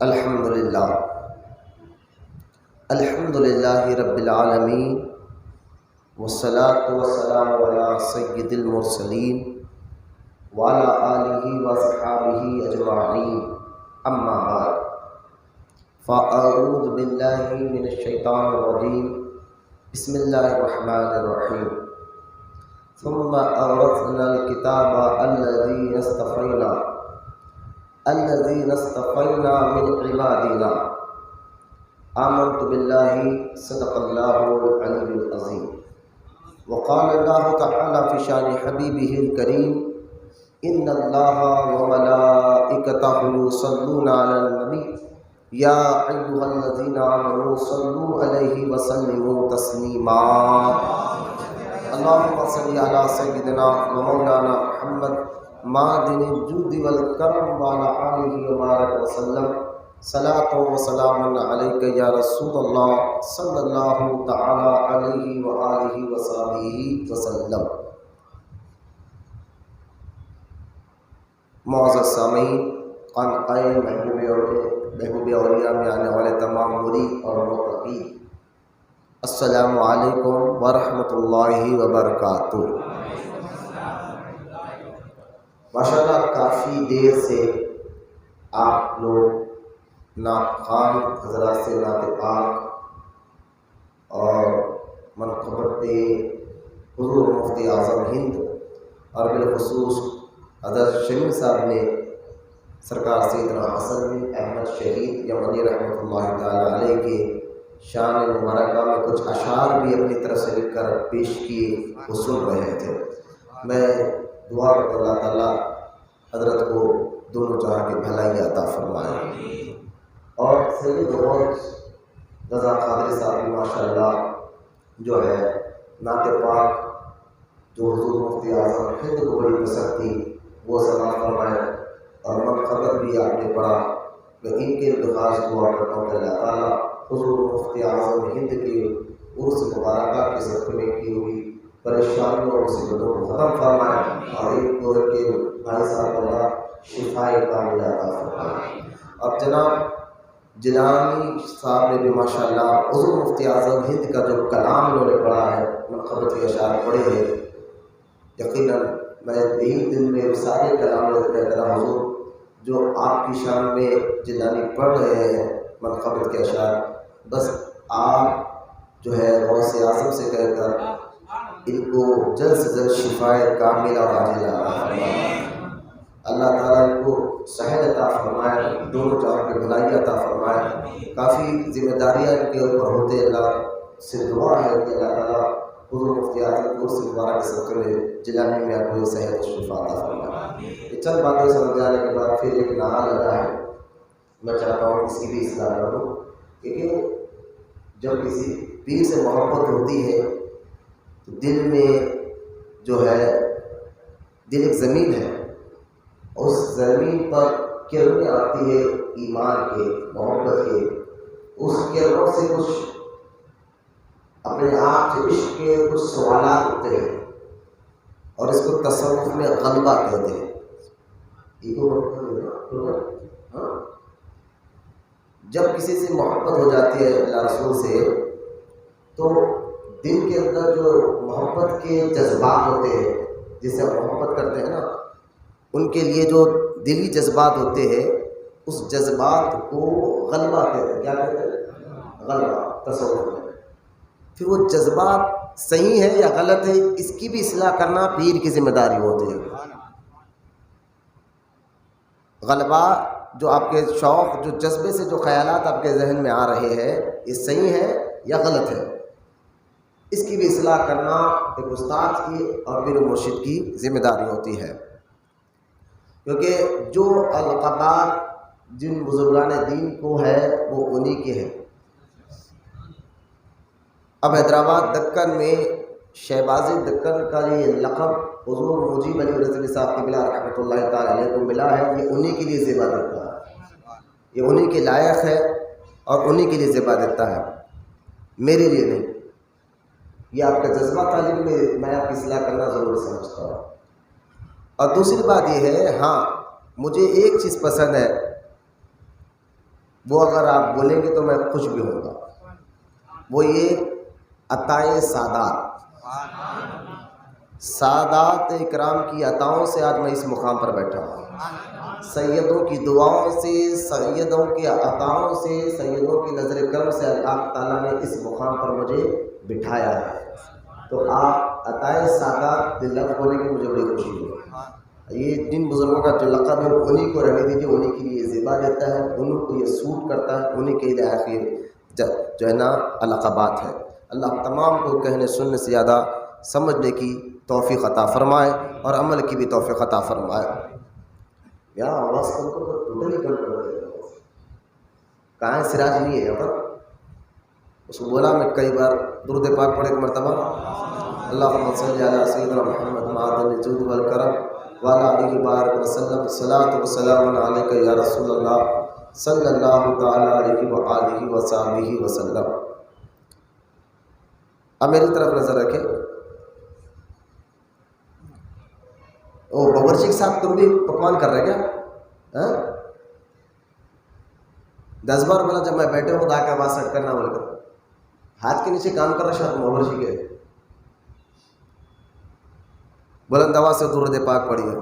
الحمدللہ الحمدللہ رب العالمین والصلاة والسلام علی سید المرسلین وعلی آلہ وصحابہ اجمعین اما بعد فاعوذ باللہ من الشیطان الرجیم بسم اللہ الرحمن الرحیم ثم اورثنا الکتاب الذین اصطفینا من عبادنا آمنت باللہ صدق اللہ العلی العظیم وقال اللہ تعالی فی شان حبیبہ الکریم ان اللہ وملائکتہ یصلون علی النبی یا ایھا الذین آمنوا صلوا علیہ وسلموا تسلیما اللہم صل علی سیدنا ومولانا محمد معدن الجود والکرم وعلی آلہ وبارک وسلم صلاۃ و سلام علیک یا رسول اللہ صلی اللہ تعالی علیہ وآلہ وصحبہ وسلم۔ معزز سامعین، خانقاہ محبوب اولیاء میں آنے والے تمام مرید اور متقین، السلام علیکم ورحمۃ اللہ وبرکاتہ۔ ماشاءاللہ کافی دیر سے آپ لوگ نعت خوان حضرات سے نعت پاک اور منقبت حضور مفتی اعظم ہند اور بالخصوص حضرت شمیم صاحب نے سرکار سیدنا حسن بن احمد شہید یمنی رحمۃ اللہ تعالی علیہ کے شان مبارکہ میں کچھ اشعار بھی اپنی طرف سے لکھ کر پیش کیے وہ سن رہے تھے۔ میں دعا کرتا اللہ تعالیٰ حضرت کو دونوں جہاں کی بھلائی عطا فرمائے۔ اور سید غوث رضا قادری صاحب کی ماشاءاللہ جو ہے نعت پاک جو حضور مفتی اعظم ہند کو بڑی پسند تھی وہ سماعت فرمائے، اور منقبت بھی آپ نے پڑھا۔ میں ان کے درخواست دعا کرتا ہوں کہ اللہ تعالیٰ حضور مفتی اعظم ہند کی عرس مبارکہ کے صدقے میں کی ہوئی پریشانیوں اور مصیبتوں کو ختم فرمائے، اور ان کو کے بھائی صاحب اللہ شفائے کاملہ عطا فرمائے۔ اب جناب جیلانی صاحب نے بھی ماشاءاللہ حضور مفتی اعظم ہند کا جو کلام انہوں نے پڑھا ہے، منقبت کے اشعار پڑھے ہیں، یقیناً میں یہی دل میں سارے کلام کہتا رہا حضور جو آپ کی شان میں جیلانی پڑھ رہے ہیں منقبت کے اشعار، بس آپ جو ہے غوث اعظم سے کہہ کر ان کو جلد سے جلد شفائے کاملہ اور عاجلہ عطا فرمائے۔ اللہ تعالیٰ ان کو صحت عطا فرمائے، دونوں جہاں کی بھلائی عطا فرمائے۔ کافی ذمہ داریاں ان کے اوپر ہوتے، اللہ سے دعا ہے کہ اللہ تعالیٰ حضور مفتی اعظم کو سے مبارک کے صدقے میں جیلانی میں آپ کو صحت و شفا عطا فرمائے۔ یہ چند باتیں سمجھ جانے کے بعد پھر ایک نعرہ لگا ہے، میں چاہتا ہوں اس کی بھی اصلاح کروں، کیونکہ جب کسی پیر سے محبت ہوتی ہے تو دل میں جو ہے دل ایک زمین ہے، اس زمین پر کرنیں آتی ہے ایمان کے، محبت کے، اس کرنوں سے کچھ اپنے آپ سے عشق کے کچھ سوالات ہوتے ہیں، اور اس کو تصوف میں غلبہ کہتے ہیں۔ جب کسی سے محبت ہو جاتی ہے اللہ رسول سے، تو دل کے اندر جو محبت کے جذبات ہوتے ہیں، جس سے محبت کرتے ہیں نا، ان کے لیے جو دلی جذبات ہوتے ہیں، اس جذبات کو غلبہ کہتے ہیں۔ کیا کہتے ہیں؟ غلبہ تصور میں۔ پھر وہ جذبات صحیح ہے یا غلط ہے، اس کی بھی اصلاح کرنا پیر کی ذمہ داری ہوتی ہے۔ غلبہ جو آپ کے شوق، جو جذبے سے جو خیالات آپ کے ذہن میں آ رہے ہیں، یہ صحیح ہے یا غلط ہے، اس کی بھی اصلاح کرنا ایک استاد کی اور پیر و مرشد کی ذمہ داری ہوتی ہے، کیونکہ جو القابات جن بزرگان دین کو ہے وہ انہی کے ہیں۔ اب حیدرآباد دکن میں شہباز دکن کا یہ لقب حضور مجیب علی رضوی صاحب قبلہ رحمۃ اللہ تعالی علیہ کو ملا ہے، یہ انہی کے لیے زیبا دیتا ہے، یہ انہی کے لائق ہے اور انہی کے لیے زیبا دیتا ہے، میرے لیے نہیں۔ یہ آپ کا جذبہ تعلیم میں آپ کی اصلاح کرنا ضروری سمجھتا ہوں۔ اور دوسری بات یہ ہے، ہاں مجھے ایک چیز پسند ہے وہ اگر آپ بولیں گے تو میں خوش بھی ہوں گا، وہ یہ عطائے سادات، سادات اکرام کی عطاؤں سے آج میں اس مقام پر بیٹھا ہوں، سیدوں کی دعاؤں سے، سیدوں کی عطاؤں سے، سیدوں کی نظر کرم سے اللہ تعالیٰ نے اس مقام پر مجھے بٹھایا ہے۔ تو آپ عطائے سادات لفظ بولیں گے مجھے بڑی خوشی ہوگی۔ یہ جن بزرگوں کا جو لقب ہے انہی کو رہنے دیجیے، انہی کے لیے زیبا دیتا ہے، انہی کو یہ سوٹ کرتا ہے، انہی کے لیے آخر جو ہے نا القابات ہے۔ اللہ تمام کو کہنے سننے سے زیادہ سمجھنے کی توفیق عطا فرمائے اور عمل کی بھی توفیق عطا فرمائے۔ یا آواز کم کو ٹوٹلی کم کر دے، کہاں ہے سراج؟ نہیں ہے یہاں پر، اس کو بولا میں کئی بار درود پاک پڑھے ایک مرتبہ، اللہم صلی علی سیدنا محمد معدن الجود والکرم وعلی آلہ بارک وسلم، صلاۃ و سلام علیک یا رسول اللہ صلی اللہ تعالی علیہ وآلہ وصحبہ وسلم۔ اب میری طرف نظر رکھے۔ او باورچی کے ساتھ تم بھی پکوان کر رہے کیا؟ 10 بار بولا جب میں بیٹھے ہوں تو آ کے آواز سیٹ کرنا بول کر، ہاتھ کے نیچے کام کر رہا شاید باورچی کے، بلند آواز سے درود پاک پڑھیے،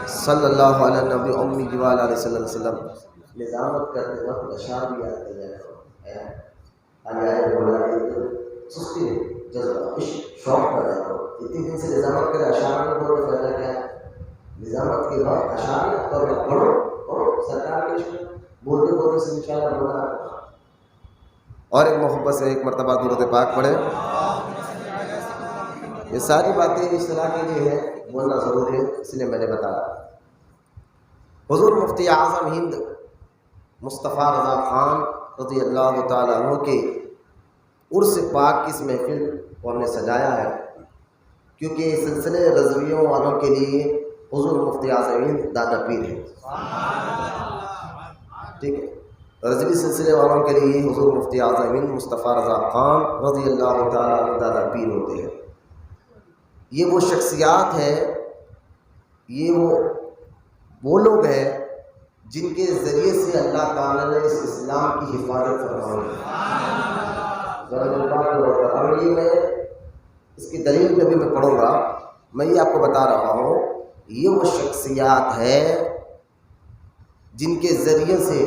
صلی اللہ علیہ نبی امی جوال علیہ صلی اللہ علیہ وسلم۔ نظامت کرتے وقت اشعار بھی آتے ہیں، آئے بولا سستی نہیں، جذبہ عشق شوق کر رہا ہو، اتنی دن سے نظامت کرے اشعار میں بولنے کا فائدہ کیا ہے؟ نظامت کے بعد اشعار میں تو پڑھو پڑھو سرکار کے عشق بولتے بولتے سے انشاءاللہ بولا۔ اور ایک محبت سے ایک مرتبہ درود پاک پڑھے۔ یہ ساری باتیں اصلاح کے لیے ہے، بولنا ضروری ہے، اس لیے میں نے بتایا۔ حضور مفتی اعظم ہند مصطفیٰ رضا خان رضی اللہ تعالیٰ عنہ کے عرس پاک کی اس محفل کو ہم نے سجایا ہے، کیونکہ سلسلے رضویوں والوں کے لیے حضور مفتی اعظم ہند دادا پیر ہیں، ٹھیک ہے، رضوی سلسلے والوں کے لیے حضور مفتی اعظم ہند مصطفیٰ رضا خان رضی اللہ تعالیٰ عنہ دادا پیر ہوتے ہیں۔ یہ وہ شخصیات ہیں، یہ وہ لوگ ہیں جن کے ذریعے سے اللہ تعالیٰ نے اس اسلام کی حفاظت فرمائی ہے۔ اور یہ میں اس کی دلیل بھی ابھی میں پڑھوں گا، میں یہ آپ کو بتا رہا ہوں، یہ وہ شخصیات ہیں جن کے ذریعے سے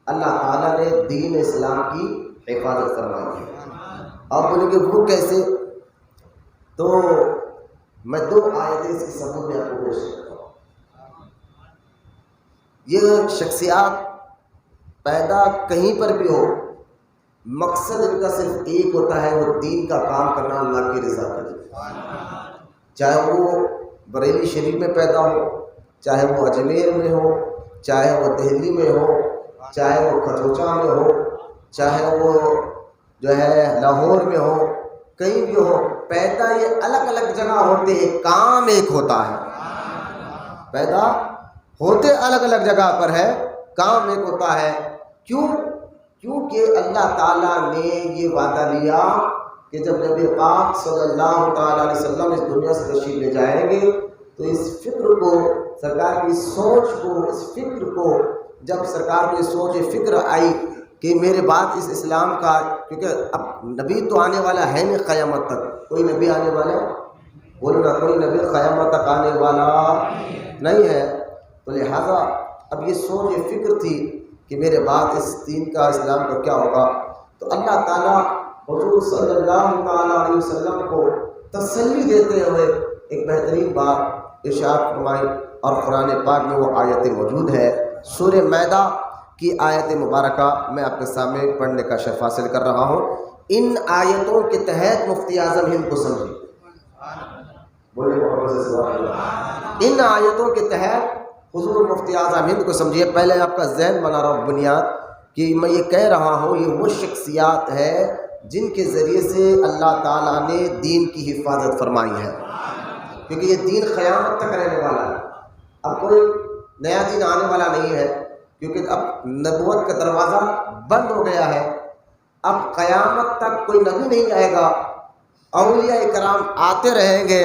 اللہ تعالیٰ نے دین اسلام کی حفاظت فرمائی ہے۔ آپ بولیں گے وہ کیسے؟ تو میں 2 آیتیں اس کی ثبوت میں آپ کو پیش کرتا ہوں۔ یہ شخصیات پیدا کہیں پر بھی ہو، مقصد ان کا صرف ایک ہوتا ہے، وہ دین کا کام کرنا اللہ کی رضا کے لیے، چاہے وہ بریلی شریف میں پیدا ہو، چاہے وہ اجمیر میں ہو، چاہے وہ دہلی میں ہو، چاہے وہ کھچوچا میں ہو، چاہے وہ جو ہے لاہور میں ہو، کہیں بھی ہو، پیدا یہ الگ الگ جگہ ہوتے ہیں، کام ایک ہوتا ہے، پیدا ہوتے الگ الگ جگہ پر ہے، کام ایک ہوتا ہے۔ کیونکہ اللہ تعالیٰ نے یہ وعدہ لیا کہ جب نبی پاک صلی اللہ تعالیٰ علیہ وسلم اس دنیا سے تشریف لے جائیں گے تو اس فکر کو، سرکار کی سوچ کو، اس فکر کو، جب سرکار کو یہ سوچ فکر آئی کہ میرے بعد اس اسلام کا، کیونکہ اب نبی تو آنے والا ہے نہیں قیامت تک، کوئی نبی آنے والا، بولو نا، کوئی نبی قیامت تک آنے والا نہیں ہے، تو لہٰذا اب یہ سوچ یہ فکر تھی کہ میرے بعد اس دین کا، اسلام کا کیا ہوگا، تو اللہ تعالیٰ حضور صلی اللہ تعالیٰ علیہ وسلم کو تسلی دیتے ہوئے ایک بہترین بات ارشاد فرمائی، اور قرآن پاک میں وہ آیت موجود ہے، سورہ مائدہ کی آیت مبارکہ میں آپ کے سامنے پڑھنے کا شرف حاصل کر رہا ہوں۔ ان آیتوں کے تحت مفتی اعظم ہند کو سمجھیں، بولے محمد صلی اللہ علیہ وسلم، ان آیتوں کے تحت حضور مفتی اعظم ہند کو سمجھیے۔ پہلے آپ کا ذہن بنا رہا ہوں بنیاد کہ میں یہ کہہ رہا ہوں، یہ وہ شخصیات ہے جن کے ذریعے سے اللہ تعالیٰ نے دین کی حفاظت فرمائی ہے، کیونکہ یہ دین قیامت تک رہنے والا ہے، اب کوئی نیا دین آنے والا نہیں ہے، کیونکہ اب نبوت کا دروازہ بند ہو گیا ہے، اب قیامت تک کوئی نبی نہیں آئے گا، اولیاء کرام آتے رہیں گے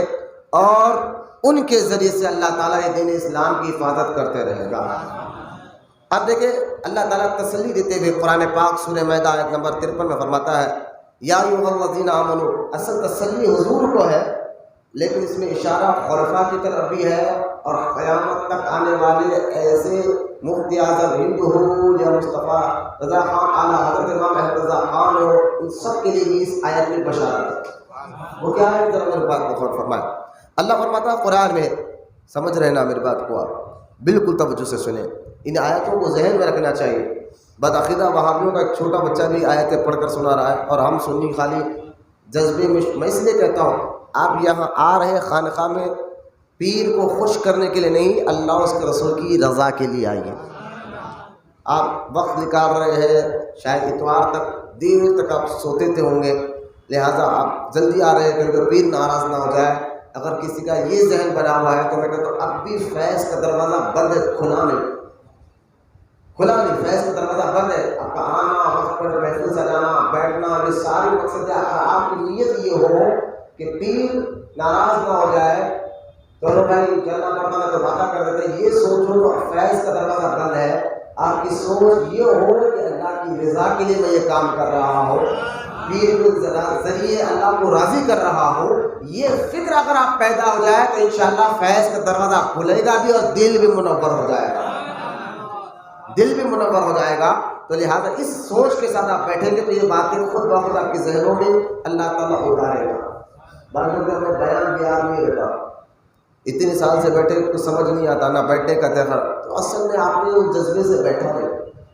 اور ان کے ذریعے سے اللہ تعالیٰ یہ دین اسلام کی حفاظت کرتے رہے گا۔ اب دیکھیں اللہ تعالیٰ تسلی دیتے ہوئے قرآن پاک سورہ مائدہ آیت نمبر 53 میں فرماتا ہے یا ایھا الذین آمنوا، اصل تسلی حضور کو ہے، لیکن اس میں اشارہ خلفاء کی طرف بھی ہے، اور قیامت تک آنے والے ایسے مفتی اعظم ہند ہو یا مصطفیٰ رضا خان اعلیٰ حضرت امام احمد رضا خان ہو، ان سب کے لیے بھی اس آیت میں بشارت ہے۔ وہ کیا ہے؟ ذرا میری بات کو غور فرمائیں۔ اللہ فرماتا ہے قرآن میں، سمجھ رہے نا میری بات کو؟ آپ بالکل توجہ سے سنیں، ان آیتوں کو ذہن میں رکھنا چاہیے۔ بدعقیدہ وہابیوں کا ایک چھوٹا بچہ بھی آیتیں پڑھ کر سنا رہا ہے، اور ہم سنی خالی جذبے میں اس لیے کہتا ہوں آپ یہاں آ رہے خانقاہ میں پیر کو خوش کرنے کے لیے نہیں، اللہ اور اس کے رسول کی رضا کے لیے آئیے۔ آپ وقت نکال رہے ہیں، شاید اتوار تک دیر تک آپ سوتے تھے ہوں گے، لہٰذا آپ جلدی آ رہے ہیں کیونکہ پیر ناراض نہ ہو جائے۔ اگر کسی کا یہ ذہن بنا ہوا ہے تو میں کہتا ہوں اب بھی فیض کا دروازہ بند ہے، کھلا نہیں، فیض کا دروازہ بند ہے۔ آپ کا آنا، وقت پر محفل سجانا، بیٹھنا، یہ ساری مقصد ہے۔ اگر آپ کی نیت یہ ہو کہ پیر ناراض نہ ہو جائے، دونوں بھائی چلنا پڑتا نہ تو باتیں کر دیتے، یہ سوچو فیض کا دروازہ بند ہے۔ آپ کی سوچ یہ ہو کہ اللہ کی رضا کے لیے میں یہ کام کر رہا ہوں، پیر کے ذریعے اللہ کو راضی کر رہا ہوں، یہ فکر اگر آپ پیدا ہو جائے تو انشاءاللہ فیض کا دروازہ کھلے گا بھی، اور دل بھی منور ہو جائے گا، دل بھی منور ہو جائے گا۔ تو لہٰذا اس سوچ کے ساتھ آپ بیٹھیں گے تو یہ باتیں خود بخود آپ کے ذہنوں میں اللہ تعالیٰ اتارے گا۔ بعض لوگ میں بیان بھی یاد نہیں رہتا، اتنے سال سے بیٹھے کچھ سمجھ نہیں آتا، نہ بیٹھنے کا طریقہ، تو اصل میں آپ نے اس جذبے سے بیٹھا نہیں،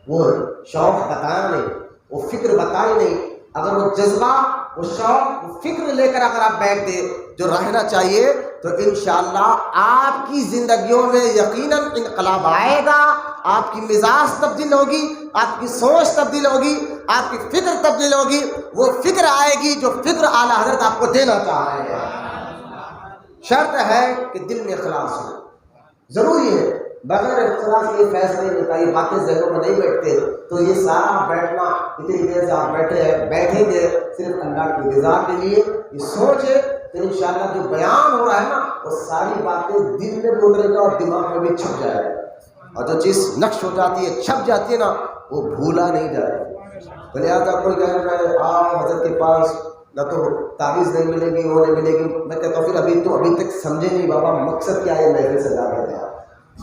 وہ شوق بتایا نہیں، وہ فکر بتائی نہیں۔ اگر وہ جذبہ، وہ شوق، وہ فکر لے کر اگر آپ بیٹھتے جو رہنا چاہیے تو انشاءاللہ آپ کی زندگیوں میں یقیناً انقلاب آئے گا، آپ کی مزاج تبدیل ہوگی، آپ کی سوچ تبدیل ہوگی، آپ کی فکر تبدیل ہوگی، وہ فکر آئے گی جو فکر اعلیٰ حضرت آپ کو دینا چاہ رہے ہیں۔ شرط ہے کہ دل میں اخلاص ہو، ضروری ہے، بغیر اخلاص کے فیصلے نہیں ہوتا، یہ باتیں ذہنوں میں نہیں بیٹھتے۔ تو یہ سارا بیٹھنا، اتنی دیر سے آپ بیٹھیں گے صرف اللہ کی رضا کے لیے، یہ سوچ ہے تو انشاءاللہ جو بیان ہو رہا ہے نا وہ ساری باتیں دل میں بھی اترے گا اور دماغ میں بھی چھپ جائے گا، اور جو چیز نقش ہو جاتی ہے، چھپ جاتی ہے نا، وہ بھولا نہیں جاتی۔ تو لہٰذا کوئی کہے میں آؤ حضرت کے پاس، نہ تو تعویذ نہیں ملے گی، وہ نہیں ملے گی، میں کہتا ہوں پھر ابھی تک سمجھے نہیں بابا مقصد کیا ہے محفل سجا کر دیا،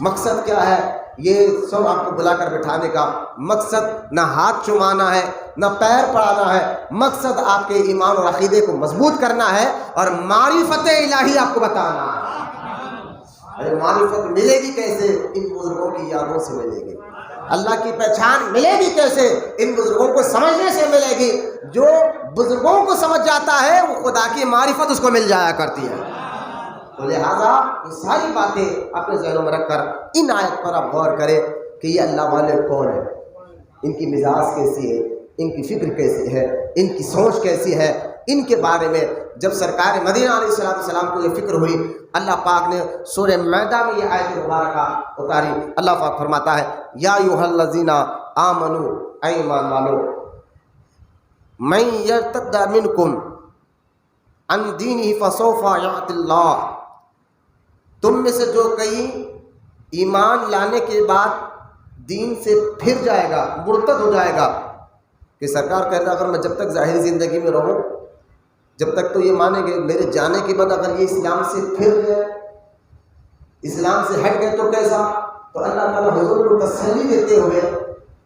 مقصد کیا ہے یہ سب آپ کو بلا کر بٹھانے کا؟ مقصد نہ ہاتھ چمانا ہے، نہ پیر پڑانا ہے، مقصد آپ کے ایمان اور عقیدے کو مضبوط کرنا ہے اور معرفت الہی آپ کو بتانا ہے۔ ارے معرفت ملے گی کیسے؟ ان بزرگوں کی یادوں سے ملے گی۔ اللہ کی پہچان ملے گی کیسے؟ ان بزرگوں کو سمجھنے سے ملے گی۔ جو بزرگوں کو سمجھ جاتا ہے وہ خدا کی معرفت اس کو مل جایا کرتی ہے۔ تو لہٰذا یہ ساری باتیں اپنے ذہنوں میں رکھ کر ان آیت پر آپ غور کریں کہ یہ اللہ والے کون ہیں، ان کی مزاج کیسی ہے، ان کی فکر کیسی ہے، ان کی سوچ کیسی ہے، ان کے بارے میں جب سرکار مدینہ علیہ السلام کو یہ فکر ہوئی، اللہ پاک نے سورہ مائدہ میں یہ آیت مبارکہ اتاری۔ اللہ پاک فرماتا ہے یا ایھا الذین آمنوا، اے ایمان والو، من یرتد منکم عن دینہ فسوف یأتی اللہ، تم میں سے جو کہیں ایمان لانے کے بعد دین سے پھر جائے گا، مرتد ہو جائے گا، کہ سرکار کہتا ہے اگر میں جب تک ظاہری زندگی میں رہوں، جب تک تو یہ مانیں گے، میرے جانے کے بعد اگر یہ اسلام سے پھر گئے، اسلام سے ہٹ گئے تو کیسا؟ تو اللہ تعالیٰ حضور کو تسلی دیتے ہوئے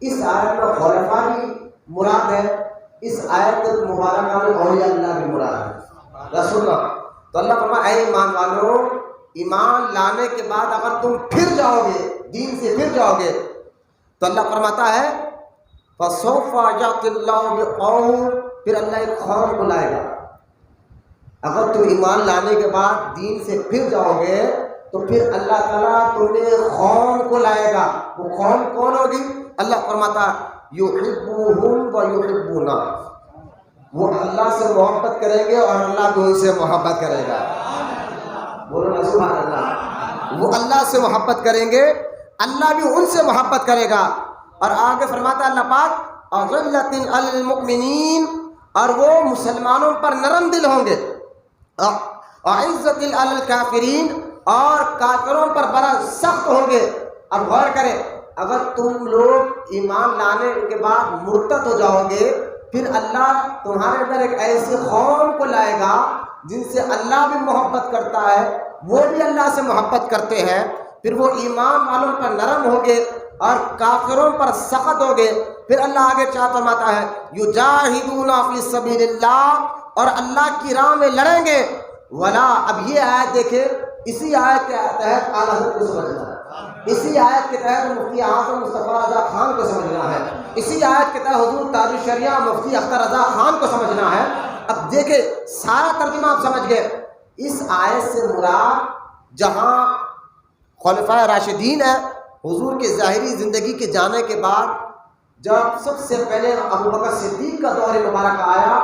اس آیت میں خلفاء بھی مراد ہے، اس آیت مبارکہ میں اولیاء اللہ بھی مراد ہے، رسول اللہ۔ تو اللہ فرمایا اے ایمان والو، ایمان لانے کے بعد اگر تم پھر جاؤ گے، دین سے پھر جاؤ گے، تو اللہ فرماتا ہے فَسَوْفَ يَأْتِ اللَّهُ بِقَوْمٍ، پھر اللہ ایک قوم کو لائے گا۔ اگر تم ایمان لانے کے بعد دین سے پھر جاؤ گے تو پھر اللہ تعالیٰ تمہیں قوم کو لائے گا۔ وہ قوم کون ہوگی؟ اللہ فرماتا يُحِبُّهُمْ وَيُحِبُّونَ، وہ اللہ سے محبت کریں گے اور اللہ بھی ان سے محبت کرے گا۔ بولو نا سبحان اللہ۔ وہ اللہ سے محبت کریں گے، اللہ بھی ان سے محبت کرے گا۔ اور آگے فرماتا ہے اللہ پاک أَذِلَّةٍ عَلَى الْمُؤْمِنِينَ، اور وہ مسلمانوں پر نرم دل ہوں گے، أَعِزَّةٍ عَلَى الْكَافِرِينَ، اور کافروں پر بڑا سخت ہوں گے۔ اب غور کریں، اگر تم لوگ ایمان لانے کے بعد مرتد ہو جاؤ گے پھر اللہ تمہارے اندر ایک ایسی قوم کو لائے گا جن سے اللہ بھی محبت کرتا ہے، وہ بھی اللہ سے محبت کرتے ہیں، پھر وہ ایمان والوں پر نرم ہوگے اور کافروں پر سخت ہوگے۔ پھر اللہ آگے کیا فرماتا ہے، یجاہدون فی سبیل اللہ، اور اللہ کی راہ میں لڑیں گے۔ ولا، اب یہ آیت دیکھیں، اسی آیت کے تحت اعلیٰ حضرت کو سمجھنا ہے، اسی آیت کے تحت مفتی اعظم مصطفیٰ رضا خان کو سمجھنا ہے، اسی آیت کے تحت حضور تاج الشریعہ مفتی اختر رضا خان کو سمجھنا ہے۔ اب دیکھیں سارا ترجمہ آپ سمجھ گئے۔ اس آیت سے مراد جہاں خلفائے راشدین ہیں، حضور کے ظاہری زندگی کے جانے کے بعد جب سب سے پہلے ابو بکر صدیق کا دور مبارک آیا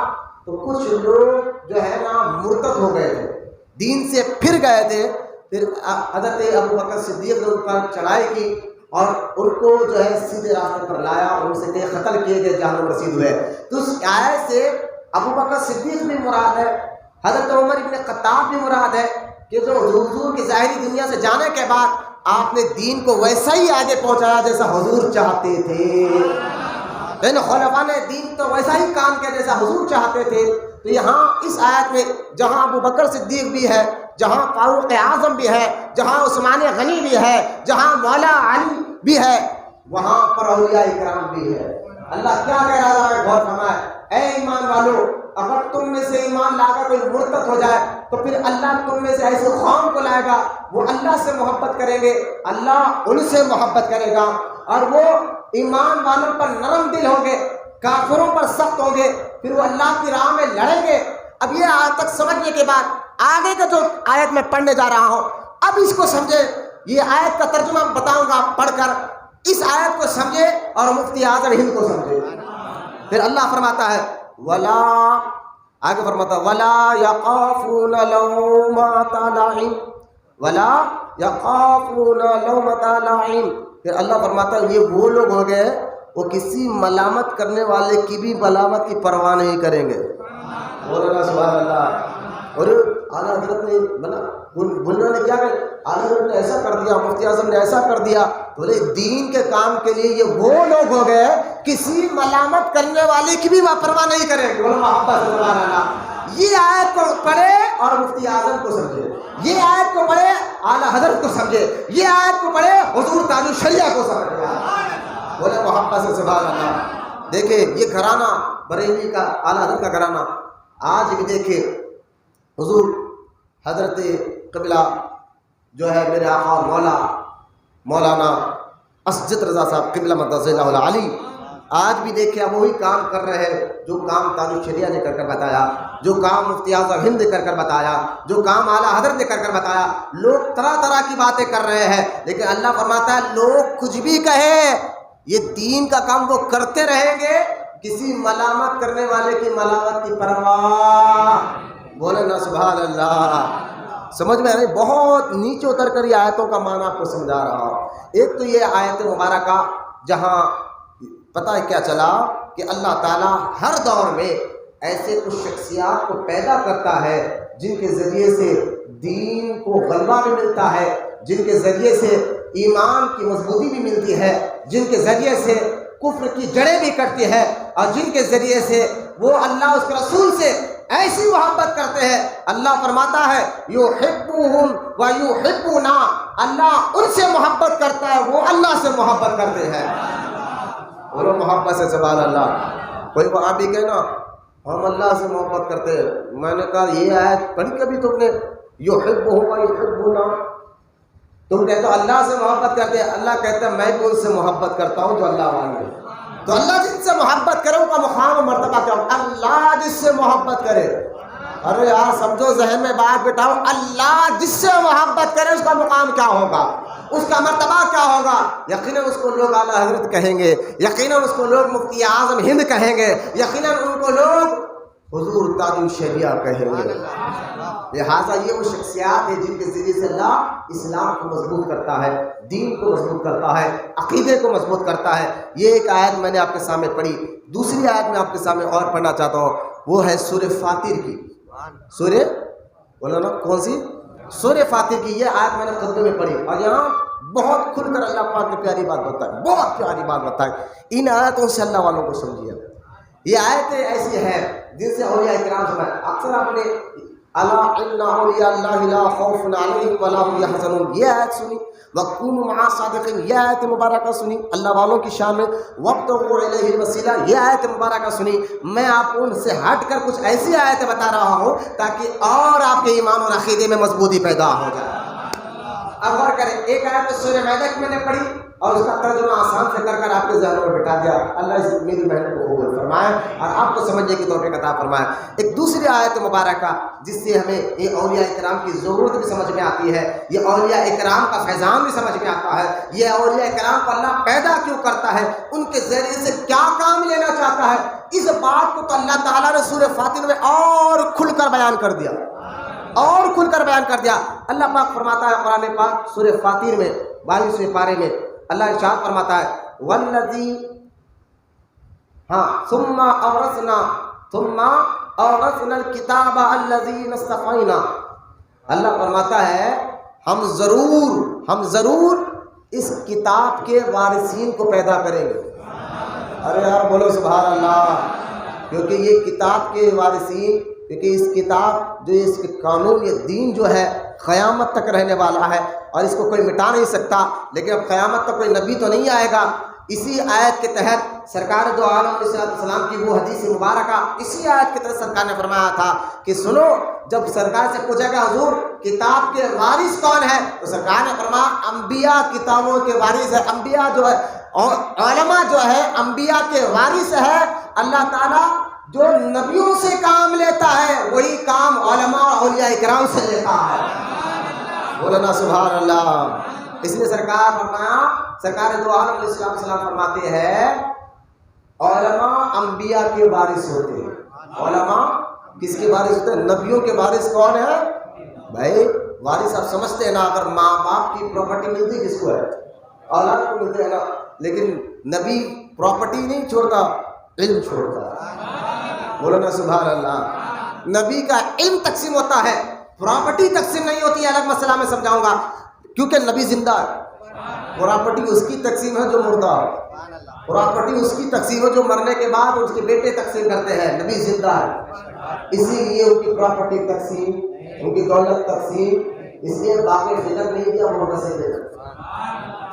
تو کچھ لوگ جو ہے نا مرتد ہو گئے تھے، دین سے پھر گئے تھے۔ پھر حضرت ابو بکر صدیق نے ان پر چڑھائی کی اور ان کو جو ہے سیدھے راستے پر لایا اور ان سے کئی قتل کیے گئے، جہنم رسید ہوئے۔ تو اس آیت سے ابو بکر صدیق بھی مراد ہے، حضرت عمر ابن خطاب بھی مراد ہے کہ جو حضور کی ظاہری دنیا سے جانے کے بعد آپ نے دین کو ویسا ہی آگے پہنچایا جیسا حضور چاہتے تھے، خلفاء نے دین تو ویسا ہی کام کیا جیسا حضور چاہتے تھے۔ تو یہاں اس آیت میں جہاں ابو بکر صدیق بھی ہے، جہاں فاروق اعظم بھی ہے، جہاں عثمان غنی بھی ہے، جہاں مولا علی بھی ہے، وہاں پر اولیاء کرام بھی ہے۔ اللہ کیا کہہ رہا ہے، غور فرمائے، اے ایمان والو، اگر تم میں سے ایمان لا کر کوئی مرتد ہو جائے تو پھر اللہ تم میں سے ایسے قوم کو لائے گا، وہ اللہ سے محبت کریں گے، اللہ ان سے محبت کرے گا، اور وہ ایمان والوں پر نرم دل ہوں گے، کافروں پر سخت ہوں گے، پھر وہ اللہ کی راہ میں لڑیں گے۔ اب یہ آیت تک سمجھنے کے بعد آگے کا جو آیت میں پڑھنے جا رہا ہوں، اب اس کو سمجھے، یہ آیت کا ترجمہ بتاؤں گا پڑھ کر، اس آیت کو سمجھے اور مفتی اعظم ہند کو سمجھے۔ پھر اللہ فرماتا ہے ولا، آگے فرماتا ہے ولا یخافون لومۃ لائم، ولا یخافون لومۃ لائم۔ پھر اللہ فرماتا ہے یہ وہ لوگ ہو گئے وہ کسی ملامت کرنے والے کی بھی ملامت کی پرواہ نہیں کریں گے۔ بولنا سبحان اللہ۔ اور اعلیٰ حضرت نے بولنا نے کیا کہ اعلیٰ حضرت نے ایسا کر دیا، مفتی اعظم نے ایسا کر دیا، بولے دین کے کام کے لیے یہ وہ لوگ ہو گئے کسی ملامت کرنے والے کی بھی پرواہ نہیں کریں گے۔ سبحان اللہ۔ یہ آیت کو پڑھے اور مفتی اعظم کو سمجھے، یہ آیت کو پڑھے اعلیٰ حضرت کو سمجھے، یہ آیت کو پڑھے حضور تاج الشریعہ کو سمجھے۔ بولے محبت سے سبحان اللہ۔ دیکھیں یہ گھرانہ بریلی کا اعلیٰ حضرت کا گھرانہ آج بھی دیکھیں، حضور حضرت قبلہ جو ہے میرے آقا مولانا اسجد رضا صاحب قبلہ مقدس اللہ علی، آج بھی دیکھیں وہی کام کر رہے ہیں جو کام تاج الشریعہ نے کر بتایا، جو کام مفتی اعظم ہند نے کر بتایا، جو کام اعلیٰ حضرت نے کر بتایا۔ لوگ طرح طرح کی باتیں کر رہے ہیں، لیکن اللہ فرماتا ہے لوگ کچھ بھی کہیں یہ دین کا کام وہ کرتے رہیں گے، کسی ملامت کرنے والے کی ملامت کی پرواہ۔ بولے نا سبحان اللہ۔ سمجھ میں آئی؟ بہت نیچے اتر کر یہ آیتوں کا معنی آپ کو سمجھا رہا ہوں۔ ایک تو یہ آیت مبارکہ جہاں پتہ ہے کیا چلا کہ اللہ تعالیٰ ہر دور میں ایسے کچھ شخصیات کو پیدا کرتا ہے جن کے ذریعے سے دین کو غلبہ بھی ملتا ہے، جن کے ذریعے سے ایمان کی مضبوطی بھی ملتی ہے، جن کے ذریعے سے کفر کی جڑیں بھی کٹتی ہے، اور جن کے ذریعے سے وہ اللہ اس کے رسول سے ایسی محبت کرتے ہیں۔ اللہ فرماتا ہے یحبون و یحبون، اللہ ان سے محبت کرتا ہے، وہ اللہ سے محبت کرتے ہیں۔ بولو محبت سے سبحان اللہ۔ کوئی وہاں بھی کہے نا ہم اللہ سے محبت کرتے ہیں، میں نے کہا یہ آیت پڑھی کبھی تم نے؟ یحبون و یحبون، تم کہتے ہو اللہ سے محبت کرتے ہیں، اللہ کہتا ہے میں بھی ان سے محبت کرتا ہوں جو اللہ والے ہیں۔ تو اللہ جن سے محبت کرے ان کا مقام و مرتبہ کیا ہوگا؟ اللہ جس سے محبت کرے، ارے یار سمجھو ذہن میں بات بٹھاؤ، اللہ جس سے محبت کرے اس کا مقام کیا ہوگا، اس کا مرتبہ کیا ہوگا؟ یقیناً اس کو لوگ اعلیٰ حضرت کہیں گے، یقیناً اس کو لوگ مفتی اعظم ہند کہیں گے، یقیناً ان کو لوگ حضور تاج الشریعہ کہیں گے۔ لہٰذا یہ وہ شخصیات ہیں جن کے ذریعے سے اللہ اسلام کو مضبوط کرتا ہے، دین کو مضبوط کرتا ہے، عقیدے کو مضبوط کرتا ہے۔ یہ ایک آیت میں نے آپ کے سامنے پڑھی۔ دوسری آیت میں آپ کے سامنے اور پڑھنا چاہتا ہوں، وہ ہے سورہ فاطر کی۔ سورہ بولو نا کون سی؟ سورہ فاطر کی یہ آیت میں نے خطبے میں پڑھی، اور یہاں بہت کھل کر اللہ پاک نے پیاری بات بتائی، بہت پیاری بات بتائی. ان آیتوں سے اللہ والوں کو سمجھیے. یہ آیتیں ایسی ہیں جن سے اولیاء کرام سمجھا. اکثر آپ نے الا ان اولیاء اللہ لا خوف علیہم ولا هم يحزنون یہ آیت سنی، وَكُونُوا مَعَ الصَّادِقِينَ یہ آیت مبارکہ سنی اللہ والوں کی شان میں، وَابْتَغُوا إِلَيْهِ الْوَسِيلَةَ یہ آیت مبارکہ سنی. میں آپ کو ان سے ہٹ کر کچھ ایسی آیتیں بتا رہا ہوں تاکہ اور آپ کے ایمان اور عقیدے میں مضبوطی پیدا ہو جائے. اب غور کریں، ایک آیت سورہ مائدہ کی میں نے پڑھی اور اس کا ترجمہ آسان سے کر آپ کے ذہنوں میں بٹھا دیا. اللہ اس میری محنت کو قبول فرمائے اور آپ کو سمجھنے کی توفیق عطا فرمائے. ایک دوسری آیت مبارکہ جس سے ہمیں یہ اولیاء کرام کی ضرورت بھی سمجھ میں آتی ہے، یہ اولیاء کرام کا فیضان بھی سمجھ میں آتا ہے، یہ اولیاء کرام کو اللہ پیدا کیوں کرتا ہے، ان کے ذریعے سے کیا کام لینا چاہتا ہے. اس بات کو تو اللہ تعالیٰ نے سورہ فاتر میں اور کھل کر بیان کر دیا، اور کھل کر بیان کر دیا. اللہ پاک فرماتا ہے قرآن پاک سورہ فاتر میں 22ویں پارے میں اللہ ارشاد فرماتا ہے والذی ثم اورثنا الکتاب الذین اصطفینا. اللہ فرماتا ہے ہم ضرور اس کتاب کے وارثین کو پیدا کریں گے. ارے یار بولو سبحان اللہ. کیونکہ یہ کتاب کے وارثین، کیونکہ اس کتاب جو اس کے قانون، یہ دین جو ہے قیامت تک رہنے والا ہے اور اس کو کوئی مٹا نہیں سکتا. لیکن اب قیامت تک کوئی نبی تو نہیں آئے گا. اسی آیت کے تحت سرکار دو عالم علیہ السلام کی وہ حدیث مبارکہ اسی آیت کے تحت سرکار نے فرمایا تھا کہ سنو، جب سرکار سے پوچھا گیا حضور کتاب کے وارث کون ہے، تو سرکار نے فرمایا انبیاء کتابوں کے وارث ہے. انبیاء جو ہے اور علماء جو ہے انبیاء کے وارث ہے. اللہ تعالیٰ جو نبیوں سے کام لیتا ہے وہی کام علماء اور اولیاء کرام سے لیتا ہے. بولنا سبحان اللہ. اس لیے سرکار دو عالم علیہ السلام فرماتے ہیں علماء انبیاء کے وارث ہوتے ہیں. علماء کس کے وارث ہوتے ہیں؟ نبیوں کے وارث کون ہے بھائی؟ وارث آپ سمجھتے ہیں نا، اگر ماں باپ کی پراپرٹی ملتی کس کو ہے؟ اولاد کو ملتے ہے نا. لیکن نبی پراپرٹی نہیں چھوڑتا، علم چھوڑتا ہے. بولو نا سبحان اللہ. نبی کا علم تقسیم ہوتا ہے، پراپرٹی تقسیم نہیں ہوتی ہے. الگ مسئلہ میں سمجھاؤں گا، کیونکہ نبی زندہ ہے. پراپرٹی اس کی تقسیم ہے جو مردہ ہے، پراپرٹی اس کی تقسیم ہے جو مرنے کے بعد اس کے بیٹے تقسیم کرتے ہیں. نبی زندہ ہے، اسی لیے ان کی پراپرٹی تقسیم، ان کی دولت تقسیم. اس لیے باغ فطرت نہیں دیا منتظر دے.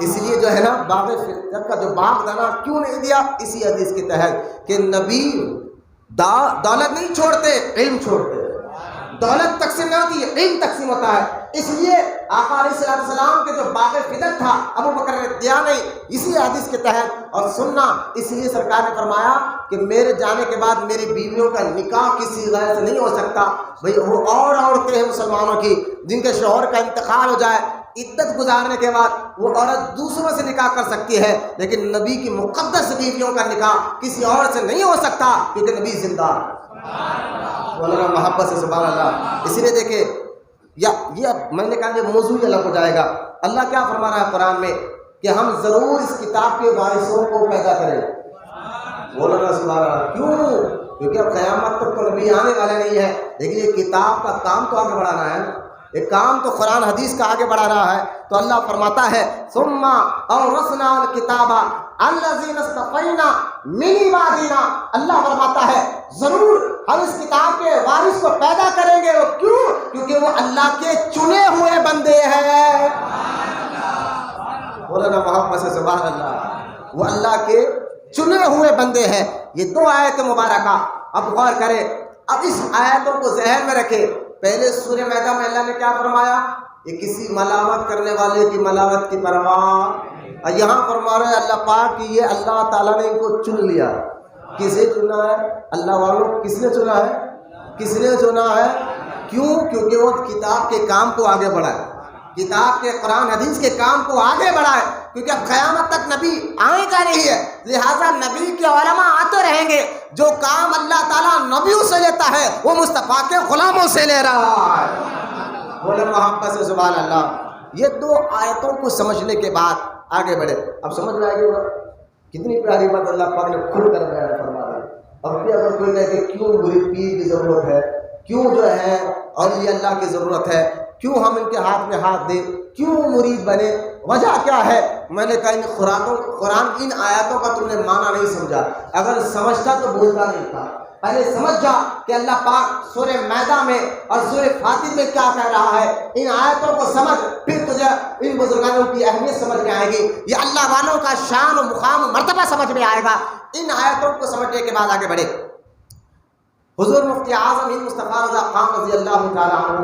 اس لیے جو ہے نا باغ فطرت کا جو باغ تھا نا کیوں نہیں دیا؟ اسی حدیث کے تحت کہ نبی دولت نہیں چھوڑتے، علم چھوڑتے. دولت تقسیم نہ ہوتی ہے، علم تقسیم ہوتا ہے. اس لیے آقا علیہ السلام کے جو باغ فطرت تھا ابو بکر نے دیا نہیں، اسی حدیث کے تحت اور سننا. اس لیے سرکار نے فرمایا کہ میرے جانے کے بعد میری بیویوں کا نکاح کسی غیر سے نہیں ہو سکتا. بھئی وہ اور عورتیں ہیں مسلمانوں کی جن کے شوہر کا انتقال ہو جائے، عدت گزارنے کے بعد وہ عورت دوسروں سے نکاح کر سکتی ہے، لیکن نبی کی مقدس بیویوں کا نکاح کسی اور سے نہیں ہو سکتا کیونکہ نبی زندہ ہے. مولانا محبت سے سبحان اللہ. اسی لیے دیکھیں یہ میں نے کہا یہ موضوع الگ ہو جائے گا. اللہ کیا فرما رہا ہے قرآن میں کہ ہم ضرور اس کتاب کے وارثوں کو پیدا کریں. مولانا سبحان اللہ. کیوں؟ کیونکہ اب قیامت تک تو نبی آنے والے نہیں ہے، لیکن یہ کتاب کا کام تو آگے بڑھانا ہے. یہ کام تو قرآن حدیث کا آگے بڑھا رہا ہے. تو اللہ فرماتا ہے ثم اورثنا الکتاب الذین اصطفینا من عبادنا. اللہ فرماتا ہے ضرور ہم اس کتاب کے وارث کو پیدا کریں گے. وہ کیوں؟ کیونکہ وہ اللہ کے چنے ہوئے بندے ہیں. مولانا محمد سے سبحان اللہ. وہ اللہ کے چنے ہوئے بندے ہیں. یہ دو آیت مبارکہ اب غور کریں. اب اس آیتوں کو ذہن میں رکھیں. پہلے سورہ مائدہ میں اللہ نے کیا فرمایا؟ یہ کسی ملامت کرنے والے کی ملامت کی پرواہ. اور یہاں فرما رہے اللہ پاک کہ یہ اللہ تعالیٰ نے ان کو چن لیا. کسے چنا ہے؟ اللہ والوں کس نے چنا ہے؟ کس نے چنا ہے؟ کیوں؟ کیونکہ وہ کتاب کے کام کو آگے بڑھائے، کتاب کے قرآن حدیث کے کام کو آگے بڑھائے. کیونکہ اب قیامت تک نبی آئے گا نہیں ہے، لہٰذا نبی کے علماء آتے رہیں گے. جو کام اللہ تعالیٰ نبیوں سے لیتا ہے وہ مصطفیٰ کے غلاموں سے لے رہا ہے. بولے محبت سے سبحان اللہ. یہ دو آیتوں کو سمجھنے کے بعد آگے بڑھے. اب سمجھ میں آئے گی کتنی پیاری بات اللہ پاک نے کھل کر بیان فرما دی. اب بھی اگر کوئی کہے کہ کیوں مرید پیر کی ضرورت ہے، کیوں جو ہے اولیاء اللہ کی ضرورت ہے، کیوں ہم ان کے ہاتھ میں ہاتھ دیں، کیوں مرید بنے، وجہ کیا ہے؟ میں نے کہا ان قرآن کی ان آیاتوں کا تم نے معنی نہیں سمجھا، اگر سمجھتا تو بولتا نہیں تھا۔ پہلے سمجھ جا کہ اللہ پاک سورہ مائدہ میں اور سورہ فاطر میں کیا کہہ رہا ہے، ان آیاتوں کو سمجھ، پھر تجھے ان بزرگانوں کی اہمیت سمجھ میں آئے گی، یہ اللہ والوں کا شان و مقام و مرتبہ سمجھ میں آئے گا۔ ان آیاتوں کو سمجھنے کے بعد آگے بڑھے۔ حضور مفتی اعظم ہند مصطفیٰ رضا خان رضی اللہ تعالیٰ عنہ،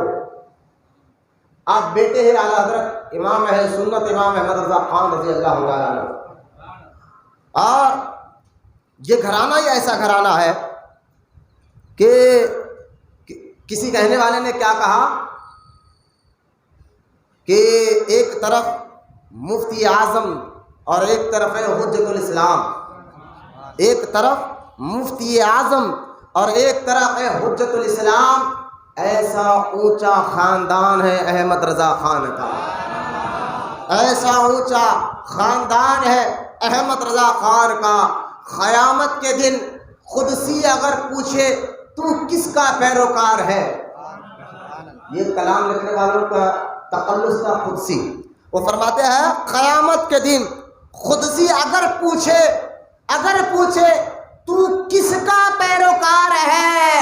آپ بیٹے ہیں اعلیٰ حضرت امام اہل سنت امام احمد رضا خان رضی اللہ تعالیٰ عنہ، اور یہ گھرانہ ہی ایسا گھرانہ ہے کہ کسی کہنے والے نے کیا کہا کہ ایک طرف مفتی اعظم اور ایک طرف ہے حجت الاسلام، ایک طرف مفتی اعظم اور ایک طرف ہے حجت الاسلام، ایسا اونچا خاندان ہے احمد رضا خان کا، ایسا اونچا خاندان ہے احمد رضا خان کا۔ قیامت کے دن قدسی اگر پوچھے تو کس کا پیروکار ہے، یہ کلام لکھنے والوں کا تقلص تھا قدسی، وہ فرماتے ہیں قیامت کے دن قدسی اگر پوچھے تو کس کا پیروکار ہے،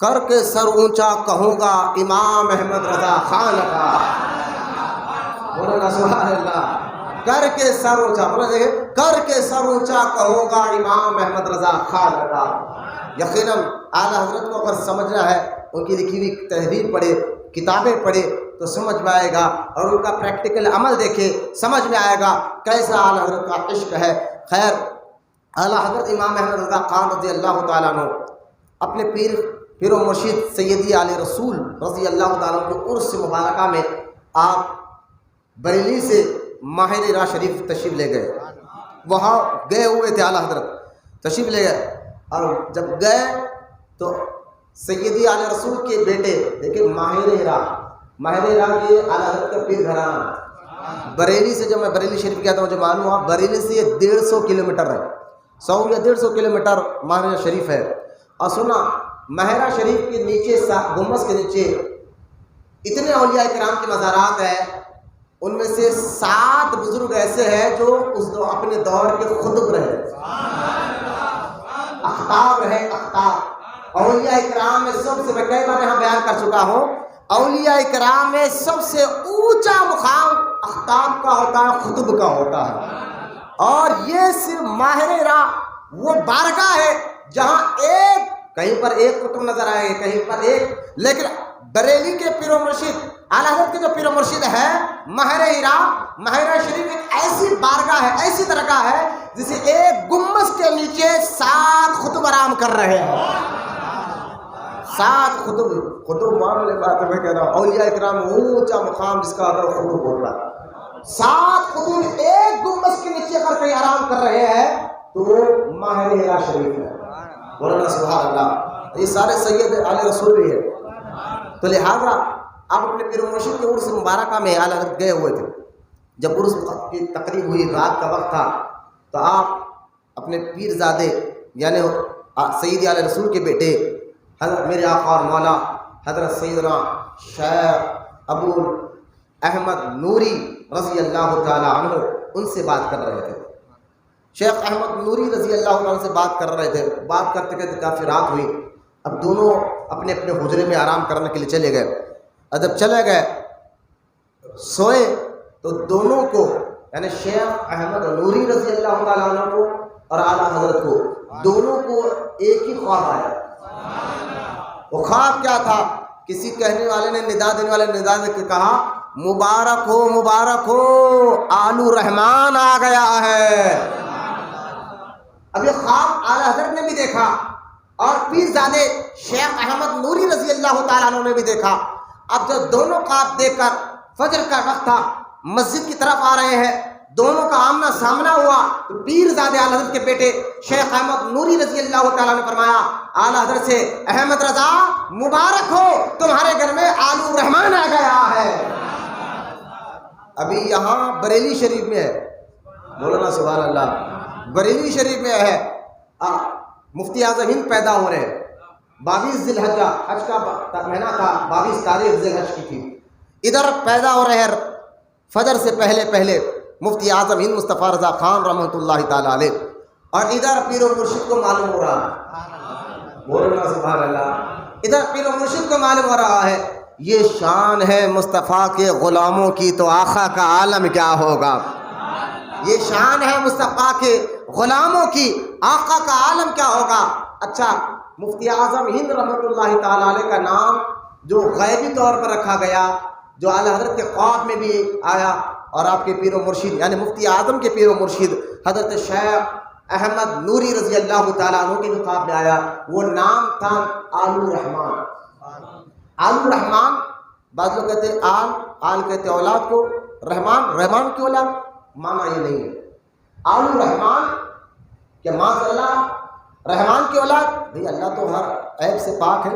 کر کے سر اونچا کہوں گا امام احمد رضا خان کا۔ بولنا سبحان اللہ، کر کے سر اونچا، کر کے سر اونچا کہوں گا امام احمد رضا خان کا۔ یقیناً اعلیٰ حضرت کو اگر سمجھنا ہے، ان کی لکھی ہوئی تحریر پڑھے، کتابیں پڑھے تو سمجھ میں آئے گا، اور ان کا پریکٹیکل عمل دیکھے سمجھ میں آئے گا کیسا اعلیٰ حضرت کا عشق ہے۔ خیر، اعلیٰ حضرت امام احمد رضا خان رضی اللہ تعالیٰ عنہ اپنے پیر و مرشد سیدی علی رسول رضی اللہ تعالیٰ عنہ کے عرس مبارکہ میں آپ بریلی سے ماہ راہ شریف تشریف لے گئے، وہاں گئے ہوئے تھے اعلیٰ حضرت، تشریف لے گئے، اور جب گئے تو سیدی علی رسول کے بیٹے دیکھیں ماہر راہ یہ اعلیٰ حضرت کا پیر گھرانہ، بریلی سے جب میں بریلی شریف گیا تھا مجھے معلوم ہوا بریلی سے یہ 150 کلومیٹر ہے، 100 یا 150 کلومیٹر ماہر شریف ہے۔ اور سنا مہرہ شریف کے نیچے گنبد کے نیچے اتنے اولیاء کرام کے مزارات ہیں، ان میں سے 7 بزرگ ایسے ہیں جو اپنے دور کے خطب رہے، اختاب رہے، اختاب۔ اولیاء کرام میں سب سے، میں کئی بار یہاں بیان کر چکا ہوں، اولیاء کرام میں سب سے اونچا مقام اختاب کا ہوتا ہے، خطب کا ہوتا ہے، اور یہ صرف ماہر راہ وہ بارگاہ ہے جہاں کہیں پر ایک قطب نظر آئے گا، کہیں پر ایک، لیکن بریلی کے پیر و مرشد اعلیٰ حضرت کے جو پیر و مرشد ہے ماہر شریف ایک ایسی بارگاہ ہے، ایسی درگاہ ہے جسے ایک گنبد کے نیچے 7 خطب آرام کر رہے ہیں، 7 خطب معاملے بات میں کہہ رہا ہوں، اولیاء کرام اونچا مقام جس کا اگر خطب ہوتا ہے، 7 خطب ایک گنبد کے نیچے اگر کہیں آرام کر رہے ہیں تو وہ ماہر ہیرا شریف ہے۔ بولنا سبحان اللہ، یہ سارے سید علی رسول بھی ہے۔ تو لہذا آپ اپنے پیر و مرشد کے عرس مبارکہ میں اعلیٰ حضرت گئے ہوئے تھے، جب عرس کی تقریب ہوئی، رات کا وقت تھا، تو آپ اپنے پیر زادے یعنی سید علی رسول کے بیٹے حضرت میرے آقا اور مولا حضرت سیدنا شیخ ابو احمد نوری رضی اللہ تعالیٰ عنہ ان سے بات کر رہے تھے۔ شیخ احمد نوری رضی اللہ عنہ سے بات کر رہے تھے، بات کرتے کرتے کافی رات ہوئی، اب دونوں اپنے اپنے حجرے میں آرام کرنے کے لیے چلے گئے، اور جب چلے گئے سوئے تو دونوں کو یعنی شیخ احمد نوری رضی اللہ تعالیٰ عنہ کو اور اعلیٰ حضرت کو دونوں کو ایک ہی خواب آیا۔ وہ خواب کیا تھا؟ کسی کہنے والے نے ندا دینے والے نے ندا دے کے کہا مبارک ہو آلو رحمان آ گیا ہے۔ اب یہ خواب اعلیٰ حضرت نے بھی دیکھا اور پیر زادے شیخ احمد نوری رضی اللہ تعالیٰ عنہ نے بھی دیکھا۔ اب جب دونوں خواب دیکھ کر فجر کا وقت تھا، مسجد کی طرف آ رہے ہیں، دونوں کا آمنا سامنا ہوا تو پیر زادے اعلیٰ حضرت کے بیٹے شیخ احمد نوری رضی اللہ تعالیٰ نے فرمایا اعلیٰ حضرت سے، احمد رضا مبارک ہو تمہارے گھر میں آلو رحمان آ گیا ہے۔ ابھی یہاں بریلی شریف میں ہے، مولانا سبحان اللہ، بریلی شریف میں ہے، مفتی اعظم ہند پیدا ہو رہے ہیں، 22 ذی الحجہ حج کا مہینہ تھا، 22 تاریخ ذی الحج کی تھی، ادھر پیدا ہو رہے ہیں فجر سے پہلے پہلے مفتی اعظم ہند مصطفیٰ رضا خان رحمۃ اللہ تعالیٰ علیہ، اور ادھر پیر و مرشد کو معلوم ہو رہا ہے، بولنا سبحان اللہ، ادھر پیر و مرشد کو معلوم ہو رہا ہے یہ شان ہے مصطفیٰ کے غلاموں کی، تو آقا کا عالم کیا ہوگا؟ یہ شان ہے مصطفیٰ کے غلاموں کی، آقا کا عالم کیا ہوگا؟ اچھا، مفتی اعظم ہند رحمۃ اللہ تعالیٰ علیہ کا نام جو غیبی طور پر رکھا گیا، جو اعلیٰ حضرت کے خواب میں بھی آیا، اور آپ کے پیر و مرشد یعنی مفتی اعظم کے پیر و مرشد حضرت شیخ احمد نوری رضی اللہ تعالیٰ عنہ کے بھی خواب میں آیا، وہ نام تھا آل الرحمان۔ آل الرحمان، بعض لوگ کہتے ہیں آل کہتے ہیں اولاد کو، رحمان کی اولاد، مانا یہ نہیں ہے۔ آل الرحمان کہ ماشاء اللہ رحمان کی اولاد، بھئی اللہ تو ہر عیب سے پاک ہے،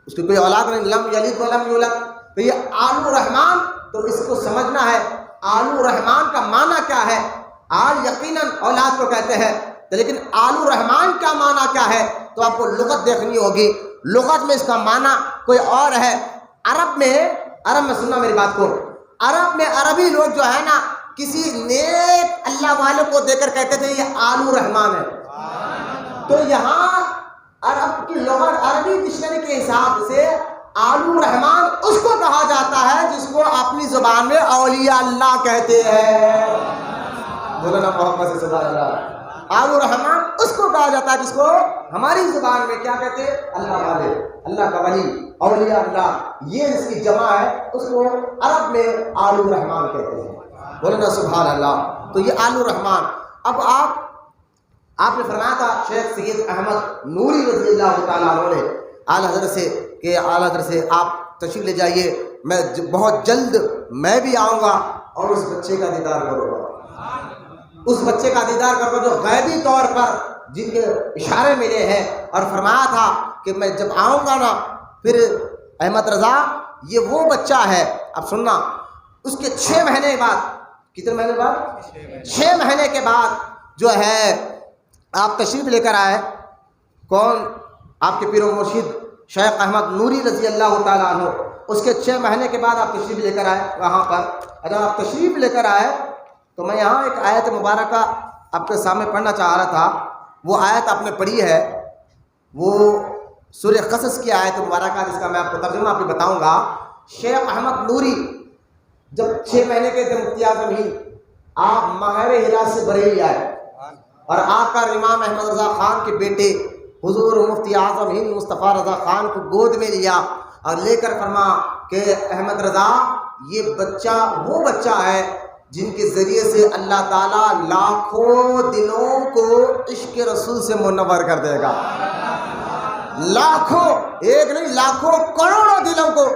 اس کی کوئی اولاد نہیں، لم یلد ولم یولد، تو یہ آل الرحمان، تو اس کو سمجھنا ہے آل الرحمان کا معنی کیا ہے۔ آل یقیناً اولاد کو کہتے ہیں، لیکن آل الرحمان کا معنی کیا ہے، تو آپ کو لغت دیکھنی ہوگی، لغت میں اس کا معنی کوئی اور ہے۔ عرب میں سننا میری بات کو، عرب میں عربی لوگ جو ہے نا کسی نیک اللہ والوں کو دے کر کہتے تھے یہ آل الرحمان ہے، تو یہاں عرب کی لغت عربی ڈکشنری کے حساب سے آل الرحمان اس کو کہا جاتا ہے جس کو اپنی زبان میں اولیاء اللہ کہتے ہیں، مولانا محمد سے سبحان اللہ۔ آل الرحمان اس کو کہا جاتا ہے جس کو ہماری زبان میں کیا کہتے ہیں، اللہ والے، اللہ کا ولی، اولیاء اللہ، یہ اس کی جمع ہے، اس کو عرب میں آل الرحمان کہتے ہیں، مولانا سبحان اللہ۔ تو یہ آل الرحمان، اب آپ نے فرمایا تھا شیخ سید احمد نوری رضی اللہ تعالیٰ عنہ نے اعلیٰ حضرت سے کہ اعلیٰ حضرت سے آپ تشریف لے جائیے، میں بہت جلد میں بھی آؤں گا اور اس بچے کا دیدار کروں گا، اس بچے کا دیدار کروں گا جو غیبی طور پر جن کے اشارے ملے ہیں، اور فرمایا تھا کہ میں جب آؤں گا نا پھر احمد رضا یہ وہ بچہ ہے، اب سننا، اس کے 6 مہینے بعد، کتنے مہینے بعد، 6 مہینے کے بعد جو ہے آپ تشریف لے کر آئے، کون؟ آپ کے پیر و مرشد شیخ احمد نوری رضی اللہ تعالیٰ عنہ، اس کے 6 مہینے کے بعد آپ تشریف لے کر آئے وہاں پر۔ اگر آپ تشریف لے کر آئے تو میں یہاں ایک آیت مبارکہ آپ کے سامنے پڑھنا چاہ رہا تھا، وہ آیت آپ نے پڑھی ہے، وہ سورہ قصص کی آیت مبارکہ جس کا میں آپ کو ترجمہ آپ کو بتاؤں گا۔ شیخ احمد نوری جب 6 مہینے کے تھے مفتی اعظم ہند، آپ ماہر ہرات سے بریلی آئے اور آ کر امام احمد رضا خان کے بیٹے حضور مفتی اعظم ہند مصطفیٰ رضا خان کو گود میں لیا اور لے کر فرما کہ احمد رضا یہ بچہ وہ بچہ ہے جن کے ذریعے سے اللہ تعالیٰ لاکھوں دلوں کو عشق رسول سے منور کر دے گا، لاکھوں، ایک نہیں لاکھوں کروڑوں دلوں کو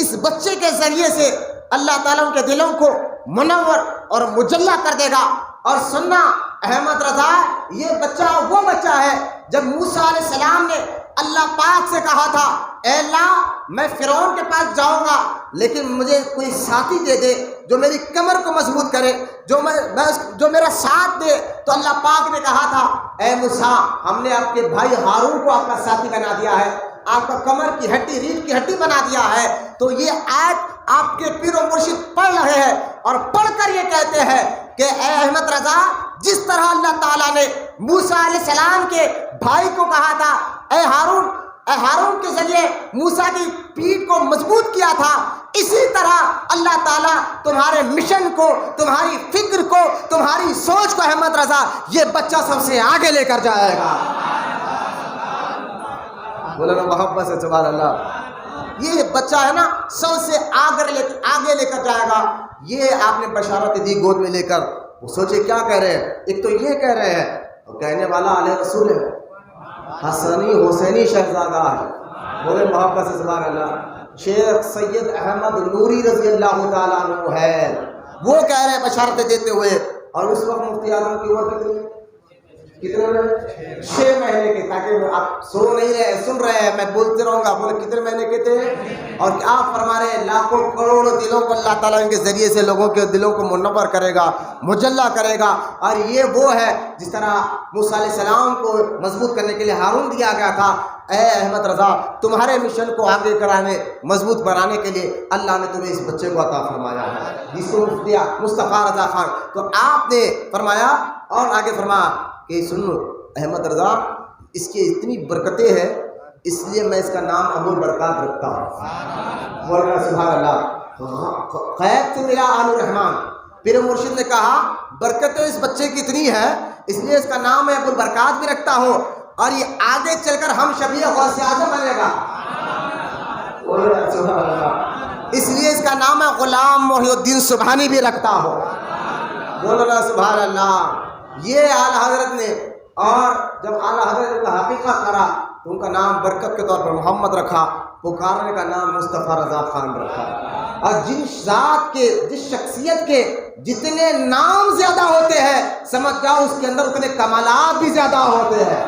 اس بچے کے ذریعے سے اللہ تعالیٰ ان کے دلوں کو منور اور مجلہ کر دے گا۔ اور سننا احمد رضا یہ بچہ وہ بچہ ہے جب موسیٰ علیہ السلام نے اللہ پاک سے کہا تھا اے اللہ میں فرعون کے پاس جاؤں گا لیکن مجھے کوئی ساتھی دے دے جو میری کمر کو مضبوط کرے، جو میرا ساتھ دے، تو اللہ پاک نے کہا تھا اے موسیٰ ہم نے آپ کے بھائی ہارون کو آپ کا ساتھی بنا دیا ہے، آپ کا کمر کی ہڈی ریڑھ کی ہڈی بنا دیا ہے۔ تو یہ آیت آپ کے پیر و مرشد پڑھ رہے ہیں اور پڑھ کر یہ کہتے ہیں کہ اے احمد رضا جس طرح اللہ تعالیٰ نے موسیٰ علیہ السلام کے بھائی کو کہا تھا اے ہارون کے ذریعے موسیٰ کی پیٹھ کو مضبوط کیا تھا، اسی طرح اللہ تعالیٰ تمہارے مشن کو، تمہاری فکر کو، تمہاری سوچ کو احمد رضا یہ بچہ سب سے آگے لے کر جائے گا۔ بولو محبت سے سبحان اللہ۔ یہ بچہ ہے نا سب سے آگے لے کر جائے گا۔ یہ آپ نے بشارت دی گود میں لے کر، وہ سوچے کیا کہہ رہے ہیں، ایک تو یہ کہہ رہے ہیں اور کہنے والا علیہ رسول ہے، حسنی حسینی شہزادہ ہے، بولے محبت سے سبحان اللہ۔ شیخ سید احمد نوری رضی اللہ تعالیٰ عنہ ہے، وہ کہہ رہے ہیں بشارتیں دیتے ہوئے، اور اس وقت مفتی اعظم کی عمر کتنے 6 مہینے کے، تاکہ آپ سو نہیں رہے سن رہے ہیں، میں بولتے رہوں گا، بولے کتنے مہینے کے تھے، اور کیا فرما رہے ہیں لاکھوں کروڑوں دلوں کو اللہ تعالیٰ ان کے ذریعے سے لوگوں کے دلوں کو منور کرے گا، مجلہ کرے گا۔ اور یہ وہ ہے جس طرح موسیٰ علیہ السلام کو مضبوط کرنے کے لیے ہارون دیا گیا تھا، اے احمد رضا تمہارے مشن کو آگے کرانے مضبوط بنانے کے لیے اللہ نے تمہیں اس بچے کو عطا فرمایا ہے جس کو دیا مصطفیٰ رضا خان. تو آپ نے فرمایا اور آگے فرمایا کہ سنو احمد رضا اس کی اتنی برکتیں ہیں اس لیے میں اس کا نام ابو البرکات رکھتا ہوں. مولانا سبحان اللہ خیب سے ملا آل الرحمان. پھر مرشد نے کہا برکتیں اس بچے کی اتنی ہے اس لیے اس کا نام میں ابو البرکات بھی رکھتا ہوں اور یہ آگے چل کر ہم شبیہ غوث اعظم بنے گا. اس لیے اس کا نام ہے غلام محی الدین سبحانی بھی رکھتا ہوں. مولانا سبحان اللہ. یہ اعلیٰ حضرت نے اور جب اعلیٰ حضرت نے حقیقہ کرا تو ان کا نام برکت کے طور پر محمد رکھا, پکارنے کا نام مصطفیٰ رضا خان رکھا. اور جن ذات کے جس شخصیت کے جتنے نام زیادہ ہوتے ہیں سمجھ جاؤ اس کے اندر اتنے کمالات بھی زیادہ ہوتے ہیں.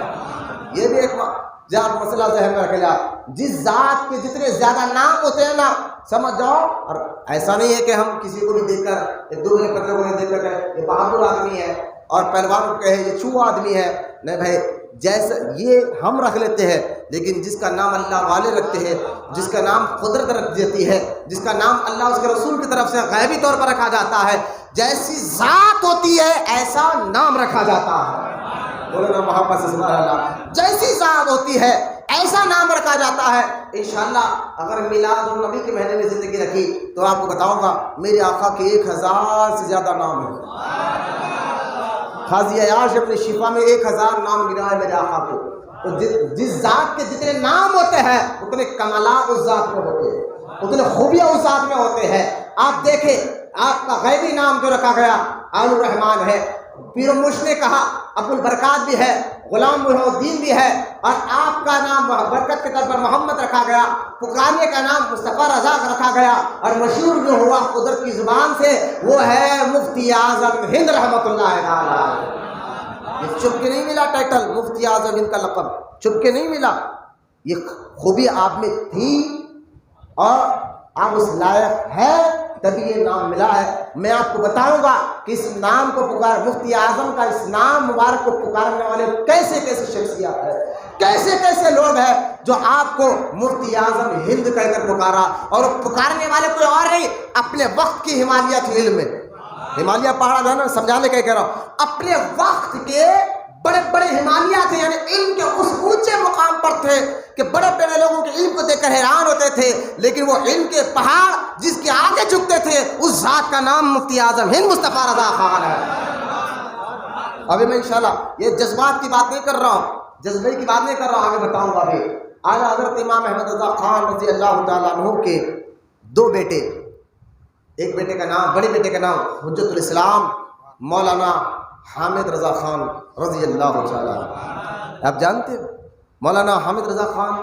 یہ بھی ایک مسئلہ ذہن میں رکھ لیا. جس ذات کے جتنے زیادہ نام ہوتے ہیں نا سمجھ جاؤ. اور ایسا نہیں ہے کہ ہم کسی کو بھی دیکھ کر ایک دوسرے پتھر کو دیکھ کر یہ بہادر آدمی ہے اور پہلوان کو کہے یہ چھو آدمی ہے. نہیں بھائی, جیسے یہ ہم رکھ لیتے ہیں لیکن جس کا نام اللہ والے رکھتے ہیں, جس کا نام قدرت رکھ دیتی ہے, جس کا نام اللہ اس کے رسول کی طرف سے غیبی طور پر رکھا جاتا ہے, جیسی ذات ہوتی ہے ایسا نام رکھا جاتا ہے. مولانا محمد صلی اللہ علیہ وسلم جیسی ذات ہوتی ہے ایسا نام رکھا جاتا ہے. انشاءاللہ اگر میلاد النبی کے مہینے میں زندگی رکھی تو آپ کو بتاؤں گا میرے آقا کے 1000 سے زیادہ نام ہیں. قاضی عیاش اپنے شفا میں 1000 نام گنا ہے میرے آقا کو. تو جس ذات کے جتنے نام ہوتے ہیں اتنے کمالات اس ذات میں ہوتے ہیں, اتنے خوبیاں اس ذات میں ہوتے ہیں. آپ دیکھیں آپ کا غیبی نام جو رکھا گیا آل الرحمان ہے, پیر مرشد نے کہا ابو البرکات بھی ہے, غلام محی الدین بھی ہے, اور آپ کا نام برکت کے طور پر محمد رکھا گیا, پکارنے کا نام مصطفیٰ رضا رکھا گیا, اور مشہور جو ہوا قدرت کی زبان سے وہ ہے مفتی اعظم ہند رحمۃ اللہ تعالی. یہ چھپ کے نہیں ملا ٹائٹل مفتی اعظم ہند کا لقب, چھپ کے نہیں ملا. یہ خوبی آپ میں تھی اور آپ اس لائق ہے تبھی یہ نام ملا ہے. میں آپ کو بتاؤں گا کہ اس نام کو مفتی اعظم کا اس نام مبارک کو پکارنے والے کیسے کیسے شخصیات ہیں, کیسے کیسے لوگ ہیں جو آپ کو مفتی اعظم ہند کہہ کر پکارا. اور پکارنے والے کوئی اور نہیں, اپنے وقت کی ہمالیہ تھی علم میں. ہمالیہ پہاڑ ہے نا سمجھانے کا کہہ رہا ہوں, اپنے وقت کے بڑے بڑے ہمالیہ تھے, یعنی علم کے اس اونچے مقام پر تھے کہ بڑے بڑے لوگوں کے علم کو دیکھ کر حیران ہوتے تھے, لیکن وہ علم کے پہاڑ جس کے آگے جھکتے تھے اس ذات کا نام مفتی اعظم ہند مصطفیٰ رضا خان ہے. ابھی میں انشاءاللہ یہ جذبات کی بات نہیں کر رہا ہوں, جذبے کی بات نہیں کر رہا ہوں, آگے بتاؤں گا. ابھی اعلیٰ حضرت امام احمد رضا خان رضی اللہ تعالیٰ عنہ کے 2 بیٹے, ایک بیٹے کا نام بڑے بیٹے کا نام حجت الاسلام مولانا حامد رضا خان رضی اللہ تعالیٰ. آپ جانتے ہیں مولانا حامد رضا خان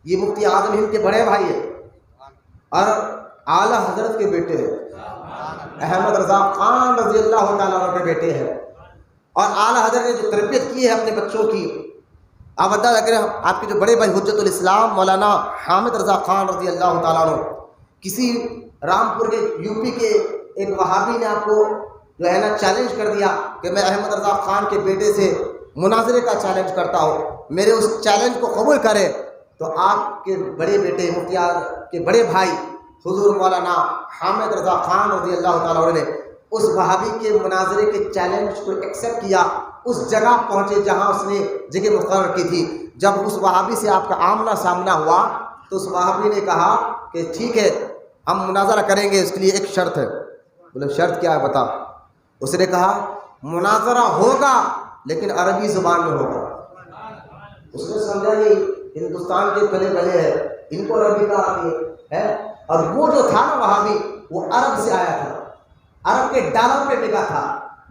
یہ مفتی اعظم ہند کے بڑے بھائی ہیں اور اعلیٰ حضرت کے بیٹے ہیں. احمد رضا خان رضی اللہ تعالیٰ عنہ کے بیٹے ہیں اور اعلیٰ حضرت نے جو تربیت کی ہے اپنے بچوں کی, آپ اندازہ کریں آپ کے جو بڑے بھائی حجت الاسلام مولانا حامد رضا خان رضی اللہ تعالیٰ عنہ, کسی رامپور کے یو پی کے ایک وہابی نے آپ کو جو ہے نا چیلنج کر دیا کہ میں احمد رضا خان کے بیٹے سے مناظرے کا چیلنج کرتا ہوں, میرے اس چیلنج کو قبول کرے. تو آپ کے بڑے بیٹے مفتی کے بڑے بھائی حضور مولانا حامد رضا خان رضی اللہ تعالیٰ عنہ نے اس وہابی کے مناظرے کے چیلنج کو ایکسیپٹ کیا, اس جگہ پہنچے جہاں اس نے جگہ مقرر کی تھی. جب اس وہابی سے آپ کا آمنا سامنا ہوا تو اس وہابی نے کہا کہ ٹھیک ہے ہم مناظرہ کریں گے, اس کے لیے ایک شرط ہے. بولے شرط کیا ہے بتا. اس نے کہا مناظرہ ہوگا لیکن عربی زبان میں ہوگا. اس نے سمجھا یہ ہندوستان کے پلے بڑے ہیں, ان کو عربی کا آتی ہے, اور وہ جو تھا نا وہابی وہ عرب سے آیا تھا, عرب کے ڈالر پہ ٹکا تھا,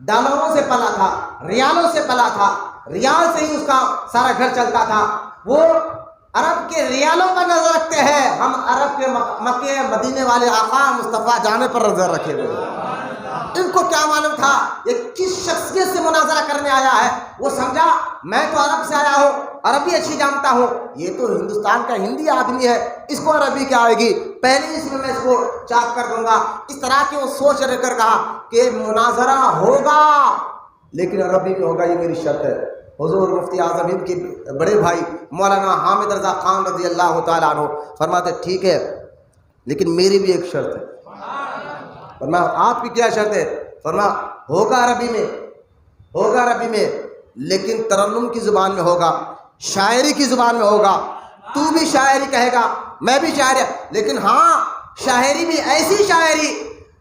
ڈالروں سے پلا تھا, ریالوں سے پلا تھا, ریال سے ہی اس کا سارا گھر چلتا تھا. وہ عرب کے ریالوں پر نظر رکھتے ہیں, ہم عرب کے مکے مدینے والے آقا مصطفیٰ جانے پر نظر رکھے ہوئے. ان کو کیا معلوم تھا یہ کس شخصیت سے مناظرہ کرنے آیا ہے. وہ سمجھا میں تو عرب سے آیا ہوں, عربی اچھی جانتا ہوں, یہ تو ہندوستان کا ہندی آدمی ہے, اس کو عربی کیا آئے گی, پہلے اس میں اس کو چاک کر دوں گا. اس طرح کی وہ سوچ رہ کر کہا کہ مناظرہ ہوگا لیکن عربی میں ہوگا, یہ میری شرط ہے. حضور مفتی اعظم ہند کے بڑے بھائی مولانا حامد رضا خان رضی اللہ تعالیٰ عنہ فرماتے ٹھیک ہے لیکن میری بھی ایک شرط ہے. فرمایا آپ کی کیا شرط ہے؟ فرمایا ہوگا عربی میں لیکن ترنم کی زبان میں ہوگا، شاعری کی زبان میں ہوگا. تو بھی شاعری کہے گا، میں بھی شاعری، لیکن ہاں شاعری بھی ایسی شاعری،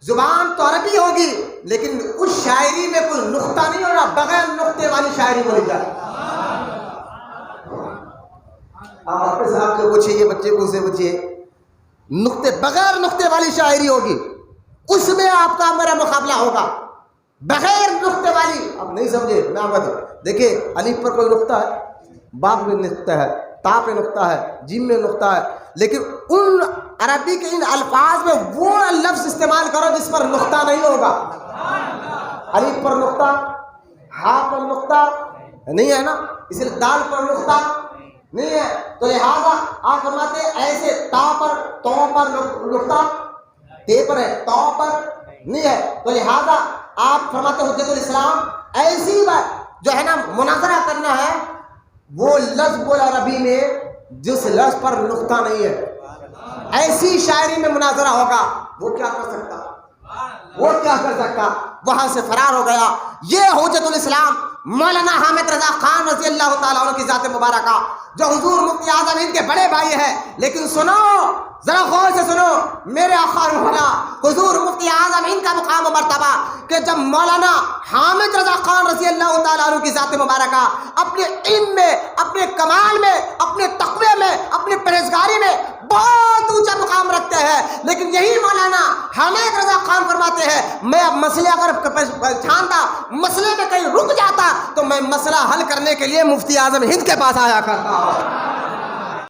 زبان تو عربی ہوگی لیکن اس شاعری میں کوئی نقطہ نہیں ہوگا، بغیر نقطے والی شاعری بولی جائے. آپ اپنے صاحب سے پوچھئے، یہ بچے کو سے پوچھئے، نقطے بغیر نقطے والی شاعری ہوگی، اس میں آپ کا میرا مقابلہ ہوگا. بغیر نقطے والی آپ نہیں سمجھے، میں آپ کو دیکھیے الف پر کوئی نقطہ ہے، باپ میں نقطہ ہے، تا پہ نقطہ ہے، جیم میں نقطہ ہے، لیکن ان عربی کے ان الفاظ میں وہ لفظ استعمال کرو جس پر نقطہ نہیں ہوگا. الف پر نقطہ، ہا پر نقطہ نہیں ہے نا، اس لیے دال پر نقطہ نہیں ہے، تو لہذا آپ فرماتے ہیں ایسے تا پر تو پر نقطہ، تے پر ہے تو پر نہیں ہے، تو لہذا آپ فرماتے ہیں حجت الاسلام ایسی بات جو ہے نا مناظرہ کرنا ہے وہ لفظ بول عربی میں جس لفظ پر نقطہ نہیں ہے، ایسی شاعری میں مناظرہ ہوگا. وہ کیا کر سکتا، وہاں سے فرار ہو گیا. یہ حجت الاسلام مولانا حامد رضا خان رضی اللہ تعالیٰ عنہ کی ذات مبارکہ جو حضور مفتی اعظم ہند کے بڑے بھائی ہیں. لیکن سنو، ذرا غور سے سنو میرے آقا روحنا حضور مفتی اعظم ہند کا مقام و مرتبہ کہ جب مولانا حامد رضا خان رضی اللہ تعالیٰ عنہ کی ذات مبارکہ اپنے علم میں، اپنے کمال میں، اپنے تقوی میں، اپنی پرہیزگاری میں بہت اونچا مقام رکھتے ہیں، لیکن یہی مولانا حامد رضا خان فرماتے ہیں میں اب مسئلے اگر پہچانتا، مسئلے میں کہیں رک جاتا تو میں مسئلہ حل کرنے کے لیے مفتی اعظم ہند کے پاس آیا کرتا ہوں.